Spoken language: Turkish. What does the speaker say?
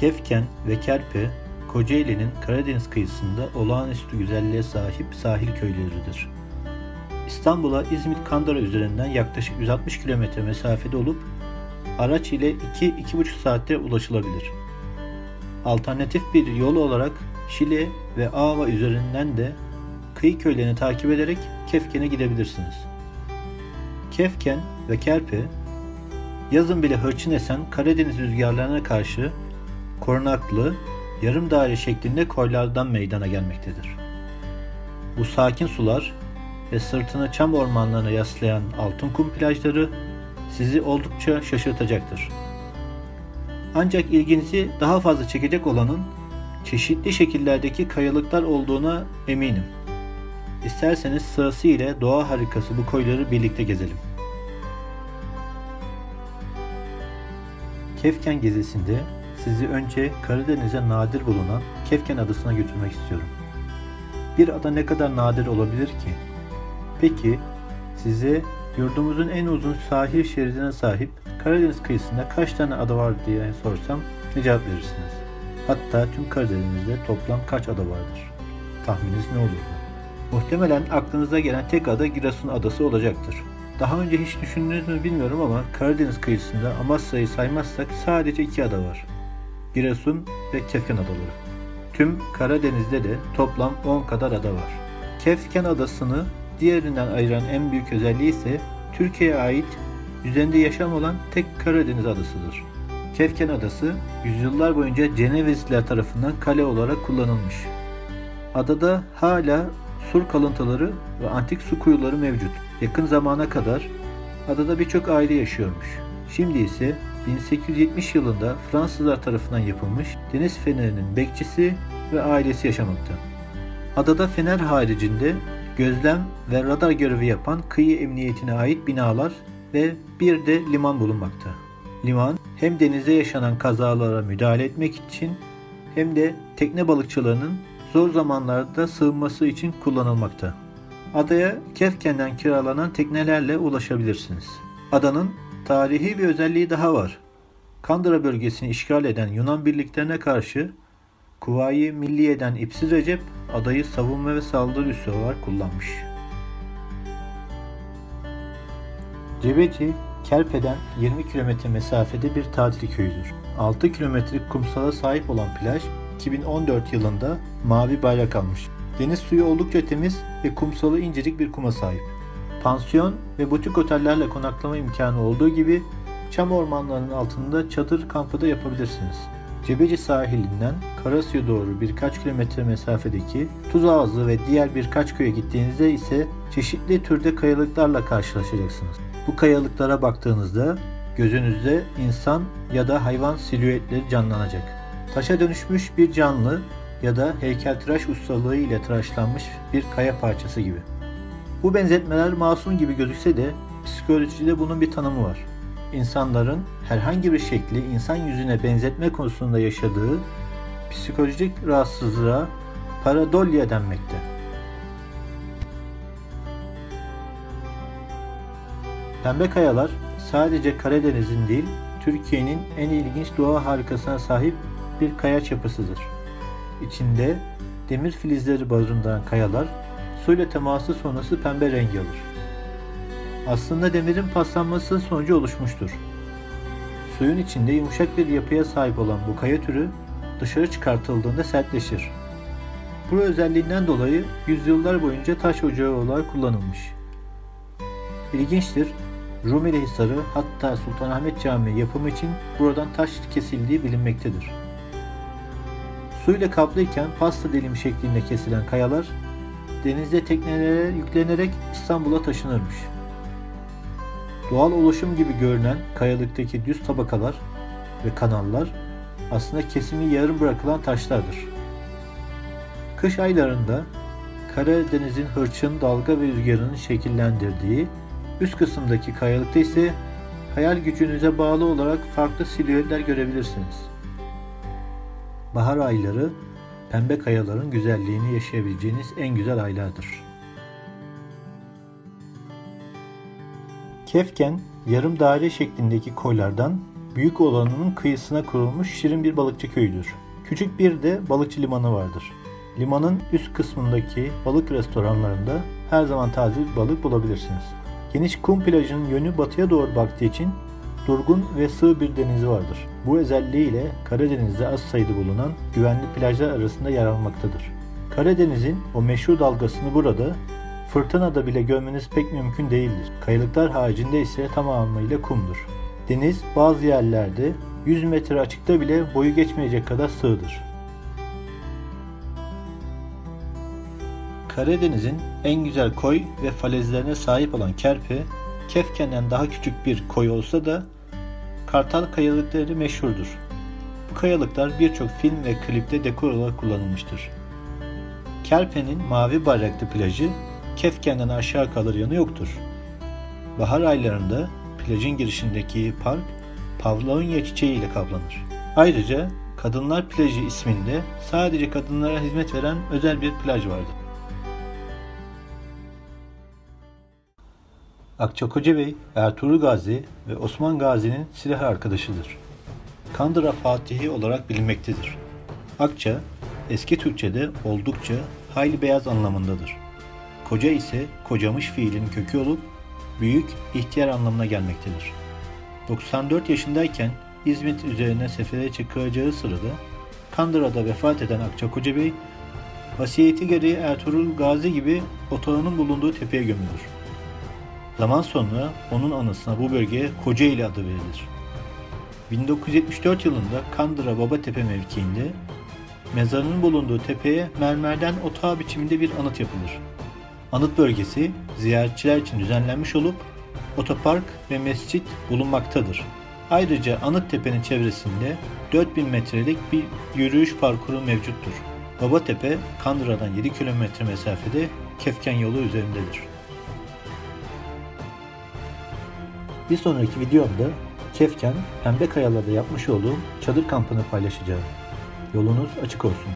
Kefken ve Kerpe, Kocaeli'nin Karadeniz kıyısında olağanüstü güzelliğe sahip sahil köyleridir. İstanbul'a İzmit-Kandıra üzerinden yaklaşık 160 km mesafede olup araç ile 2-2,5 saatte ulaşılabilir. Alternatif bir yol olarak Şile ve Ava üzerinden de kıyı köylerini takip ederek Kefken'e gidebilirsiniz. Kefken ve Kerpe, yazın bile hırçın esen Karadeniz rüzgarlarına karşı korunaklı, yarım daire şeklinde koylardan meydana gelmektedir. Bu sakin sular ve sırtını çam ormanlarına yaslayan altın kum plajları sizi oldukça şaşırtacaktır. Ancak ilginizi daha fazla çekecek olanın çeşitli şekillerdeki kayalıklar olduğuna eminim. İsterseniz sırasıyla doğa harikası bu koyları birlikte gezelim. Kefken gezisinde sizi önce Karadeniz'e nadir bulunan Kefken Adası'na götürmek istiyorum. Bir ada ne kadar nadir olabilir ki? Peki size yurdumuzun en uzun sahil şeridine sahip Karadeniz kıyısında kaç tane ada var diye sorsam ne cevap verirsiniz? Hatta tüm Karadeniz'de toplam kaç ada vardır? Tahmininiz ne olurdu? Muhtemelen aklınıza gelen tek ada Giresun Adası olacaktır. Daha önce hiç düşündünüz mü bilmiyorum ama Karadeniz kıyısında Amasya'yı saymazsak sadece 2 ada var. Giresun ve Kefken Adaları. Tüm Karadeniz'de de toplam 10 kadar ada var. Kefken Adası'nı diğerinden ayıran en büyük özelliği ise Türkiye'ye ait üzerinde yaşam olan tek Karadeniz adasıdır. Kefken Adası yüzyıllar boyunca Cenevizliler tarafından kale olarak kullanılmış. Adada hala sur kalıntıları ve antik su kuyuları mevcut. Yakın zamana kadar adada birçok aile yaşıyormuş. Şimdi ise 1870 yılında Fransızlar tarafından yapılmış deniz fenerinin bekçisi ve ailesi yaşamakta. Adada fener haricinde gözlem ve radar görevi yapan kıyı emniyetine ait binalar ve bir de liman bulunmakta. Liman hem denizde yaşanan kazalara müdahale etmek için hem de tekne balıkçılarının zor zamanlarda sığınması için kullanılmakta. Adaya Kefken'den kiralanan teknelerle ulaşabilirsiniz. Adanın tarihi bir özelliği daha var. Kandıra bölgesini işgal eden Yunan birliklerine karşı Kuvayi Milliye'den İpsiz Recep adayı savunma ve saldırı üssü olarak kullanmış. Cebeci, Kerpe'den 20 km mesafede bir tatil köyüdür. 6 kilometrelik kumsala sahip olan plaj, 2014 yılında mavi bayrak almış. Deniz suyu oldukça temiz ve kumsalı incecik bir kuma sahip. Pansiyon ve butik otellerle konaklama imkanı olduğu gibi çam ormanlarının altında çadır kampı da yapabilirsiniz. Cebeci sahilinden Karasu'ya doğru birkaç kilometre mesafedeki Tuzağızı ve diğer birkaç köye gittiğinizde ise çeşitli türde kayalıklarla karşılaşacaksınız. Bu kayalıklara baktığınızda gözünüzde insan ya da hayvan silüetleri canlanacak. Taşa dönüşmüş bir canlı ya da heykeltıraş ustalığı ile tıraşlanmış bir kaya parçası gibi. Bu benzetmeler masum gibi gözükse de psikolojide bunun bir tanımı var. İnsanların herhangi bir şekli insan yüzüne benzetme konusunda yaşadığı psikolojik rahatsızlığa paradolya denmekte. Pembe kayalar sadece Karadeniz'in değil, Türkiye'nin en ilginç doğa harikasına sahip bir kaya yapısıdır. İçinde demir filizleri barındıran kayalar suyla teması sonrası pembe rengi alır. Aslında demirin paslanması sonucu oluşmuştur. Suyun içinde yumuşak bir yapıya sahip olan bu kaya türü dışarı çıkartıldığında sertleşir. Bu özelliğinden dolayı yüzyıllar boyunca taş ocağı olarak kullanılmış. İlginçtir, Rumeli Hisarı hatta Sultanahmet Camii yapımı için buradan taş kesildiği bilinmektedir. Suyla kaplıyken pasta dilimi şeklinde kesilen kayalar denizde teknelere yüklenerek İstanbul'a taşınırmış. Doğal oluşum gibi görünen kayalıktaki düz tabakalar ve kanallar aslında kesimi yarım bırakılan taşlardır. Kış aylarında Karadeniz'in hırçın dalga ve rüzgarının şekillendirdiği üst kısımdaki kayalıkta ise hayal gücünüze bağlı olarak farklı silüetler görebilirsiniz. Bahar ayları pembe kayaların güzelliğini yaşayabileceğiniz en güzel aylardır. Kefken yarım daire şeklindeki koylardan büyük olanının kıyısına kurulmuş şirin bir balıkçı köyüdür. Küçük bir de balıkçı limanı vardır. Limanın üst kısmındaki balık restoranlarında her zaman taze bir balık bulabilirsiniz. Geniş kum plajının yönü batıya doğru baktığı için durgun ve sığ bir denizi vardır. Bu özelliğiyle Karadeniz'de az sayıda bulunan güvenli plajlar arasında yer almaktadır. Karadeniz'in o meşhur dalgasını burada, fırtınada bile görmeniz pek mümkün değildir. Kayalıklar haricinde ise tamamıyla kumdur. Deniz bazı yerlerde 100 metre açıkta bile boyu geçmeyecek kadar sığdır. Karadeniz'in en güzel koy ve falezlerine sahip olan Kerpe, Kefken'den daha küçük bir koy olsa da Kartal kayalıkları meşhurdur. Bu kayalıklar birçok film ve klipte dekor olarak kullanılmıştır. Kerpe'nin mavi bayraklı plajı Kefken'den aşağı kalır yanı yoktur. Bahar aylarında plajın girişindeki park pavlonya çiçeği ile kaplanır. Ayrıca Kadınlar Plajı isminde sadece kadınlara hizmet veren özel bir plaj vardır. Akçakocabey, Ertuğrul Gazi ve Osman Gazi'nin silah arkadaşıdır. Kandıra Fatihi olarak bilinmektedir. Akça, eski Türkçe'de oldukça, hayli beyaz anlamındadır. Koca ise kocamış fiilinin kökü olup büyük, ihtiyar anlamına gelmektedir. 94 yaşındayken İzmit üzerine sefere çıkacağı sırada Kandıra'da vefat eden Akçakocabey, vasiyeti gereği Ertuğrul Gazi gibi otağının bulunduğu tepeye gömülür. Zaman sonra onun anısına bu bölgeye Kocaeli adı verilir. 1974 yılında Kandıra Babatepe mevkiinde mezarının bulunduğu tepeye mermerden otağı biçiminde bir anıt yapılır. Anıt bölgesi ziyaretçiler için düzenlenmiş olup otopark ve mescit bulunmaktadır. Ayrıca anıt tepenin çevresinde 4000 metrelik bir yürüyüş parkuru mevcuttur. Babatepe, Kandıra'dan 7 kilometre mesafede Kefken yolu üzerindedir. Bir sonraki videomda Kefken, Pembe Kayalar'da yapmış olduğum çadır kampını paylaşacağım. Yolunuz açık olsun.